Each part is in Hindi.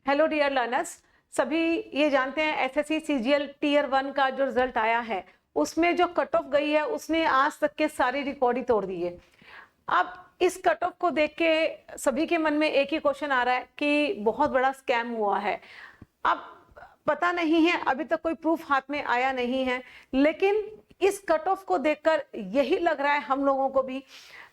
हेलो डियर लर्नर्स, सभी ये जानते हैं एसएससी सीजीएल टीयर 1 का जो रिजल्ट आया है उसमें जो कट ऑफ गई है उसने आज तक के सारी रिकॉर्ड ही तोड़ दी है। अब इस कट ऑफ को देख के सभी के मन में एक ही क्वेश्चन आ रहा है कि बहुत बड़ा स्कैम हुआ है। अब पता नहीं है, अभी तक कोई प्रूफ हाथ में आया नहीं है, लेकिन इस कट ऑफ को देखकर यही लग रहा है हम लोगों को भी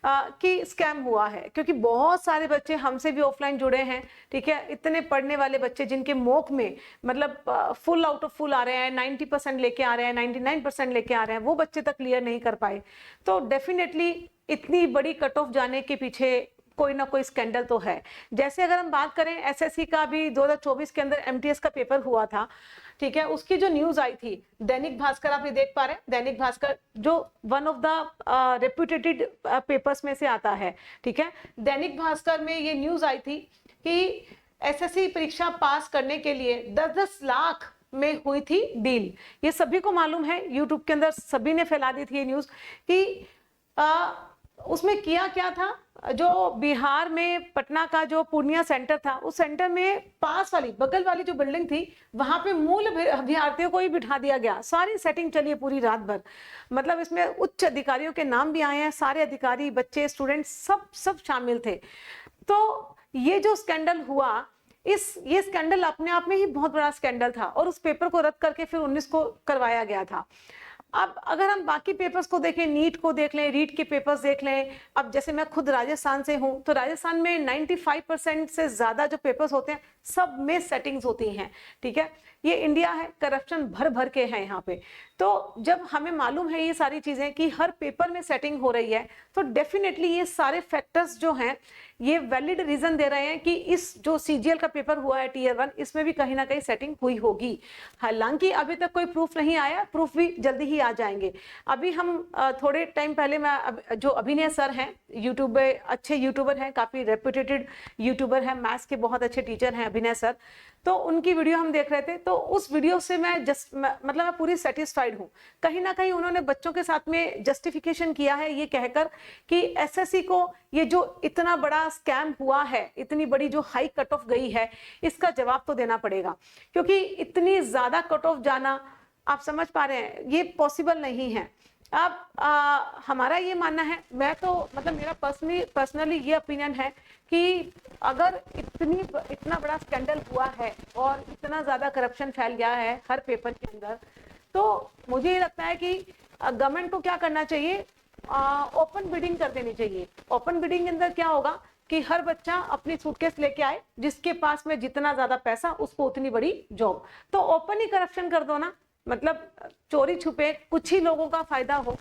कि स्कैम हुआ है, क्योंकि बहुत सारे बच्चे हमसे भी ऑफलाइन जुड़े हैं। ठीक है, इतने पढ़ने वाले बच्चे जिनके मॉक में मतलब फुल आउट ऑफ फुल आ रहे हैं, 90% लेके आ रहे हैं, 99% लेके आ रहे हैं, वो बच्चे तक क्लियर नहीं कर पाए। तो डेफिनेटली इतनी बड़ी कट ऑफ जाने के पीछे कोई ना कोई स्कैंडल तो है। जैसे अगर हम बात करें एसएससी का भी 2024 के अंदर एमटीएस का पेपर हुआ था, ठीक है, उसकी जो न्यूज आई थी, दैनिक भास्कर, आप ये देख पा रहे हैं, दैनिक भास्कर जो one of the reputed papers में से आता है। ठीक है, दैनिक भास्कर में ये न्यूज आई थी कि एसएससी परीक्षा पास करने के लिए 10-10 लाख में हुई थी डील। ये सभी को मालूम है, यूट्यूब के अंदर सभी ने फैला दी थी ये न्यूज कि उसमें किया क्या था। जो बिहार में पटना का जो पूर्णिया सेंटर था, उस सेंटर में पास वाली बगल वाली जो बिल्डिंग थी वहां पे मूल अभ्यर्थियों को ही बिठा दिया गया। सारी सेटिंग चली है पूरी रात भर, मतलब इसमें उच्च अधिकारियों के नाम भी आए हैं, सारे अधिकारी, बच्चे, स्टूडेंट सब शामिल थे। तो ये जो स्कैंडल हुआ, ये स्कैंडल अपने आप में ही बहुत बड़ा स्कैंडल था और उस पेपर को रद्द करके फिर 19 को करवाया गया था। अब अगर हम बाकी पेपर्स को देखें, नीट को देख लें, रीट के पेपर्स देख लें, अब जैसे मैं खुद राजस्थान से हूं तो राजस्थान में 95% से ज्यादा जो पेपर्स होते हैं सब में सेटिंग्स होती हैं। ठीक है, ये इंडिया है, करप्शन भर भर के है यहाँ पे। तो जब हमें मालूम है ये सारी चीजें कि हर पेपर में सेटिंग हो रही है, तो डेफिनेटली ये सारे फैक्टर्स जो हैं ये वैलिड रीजन दे रहे हैं कि इस जो सीजीएल का पेपर हुआ है टीयर 1, इसमें भी कहीं ना कहीं सेटिंग हुई होगी। हालांकि अभी तक कोई प्रूफ नहीं आया, प्रूफ भी जल्दी ही आ जाएंगे। अभी हम थोड़े टाइम पहले मैं जो अभिनय सर हैं, यूट्यूब पे अच्छे यूट्यूबर हैं, काफी रेप्यूटेड यूट्यूबर हैं, मैथ्स के बहुत अच्छे टीचर हैं अभिनय सर, तो उनकी वीडियो हम देख रहे थे। तो उस वीडियो से मैं मतलब मैं पूरी सेटिस्फाइड हूँ। कहीं ना कहीं उन्होंने बच्चों के साथ में जस्टिफिकेशन किया है ये कहकर कि एसएससी को ये जो इतना बड़ा स्कैम हुआ है, इतनी बड़ी जो हाई कट ऑफ गई है, इसका जवाब तो देना पड़ेगा, क्योंकि इतनी ज्यादा कट ऑफ जाना, आप समझ पा रहे हैं, ये पॉसिबल नहीं है। अब हमारा ये मानना है, मैं तो मतलब मेरा पर्सनली ये ओपिनियन है कि अगर इतना बड़ा स्कैंडल हुआ है और इतना ज्यादा करप्शन फैल गया है हर पेपर के अंदर, तो मुझे ये लगता है कि गवर्नमेंट को क्या करना चाहिए, ओपन बिडिंग कर देनी चाहिए। ओपन बिडिंग के अंदर क्या होगा कि हर बच्चा अपनी सूटकेस लेके आए, जिसके पास में जितना ज्यादा पैसा उसको उतनी बड़ी जॉब। तो ओपन ही करप्शन कर दो ना, मतलब चोरी छुपे कुछ ही लोगों का फायदा हो,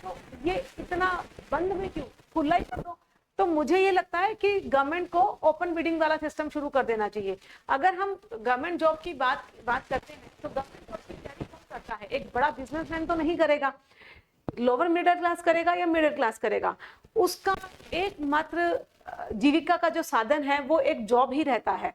तो ये इतना बंद में क्यों, खुला ही कर दो। तो मुझे ये लगता है कि गवर्नमेंट को ओपन बिडिंग वाला सिस्टम शुरू कर देना चाहिए। अगर हम गवर्नमेंट जॉब की बात करते हैं तो गवर्नमेंट जॉब की तैयारी कौन करता है? एक बड़ा बिजनेसमैन तो नहीं करेगा, लोअर मिडिल क्लास करेगा या मिडिल क्लास करेगा। उसका एकमात्र जीविका का जो साधन है वो एक जॉब ही रहता है।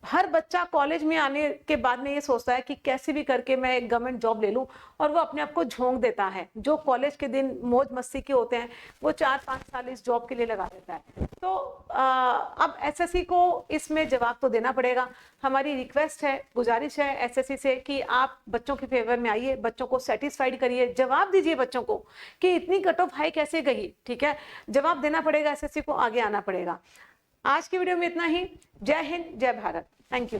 हर बच्चा कॉलेज में आने के बाद में ये सोचता है कि कैसे भी करके मैं एक गवर्नमेंट जॉब ले लूं, और वो अपने आप को झोंक देता है। जो कॉलेज के दिन मौज मस्ती के होते हैं वो 4-5 साल इस जॉब के लिए लगा देता है। तो अब एसएससी को इसमें जवाब तो देना पड़ेगा। हमारी रिक्वेस्ट है, गुजारिश है एसएससी से कि आप बच्चों के फेवर में आइए, बच्चों को सेटिस्फाइड करिए, जवाब दीजिए बच्चों को कि इतनी कट ऑफ हाई कैसे गई। ठीक है, जवाब देना पड़ेगा, एसएससी को आगे आना पड़ेगा। आज की वीडियो में इतना ही। जय हिंद, जय भारत, थैंक यू।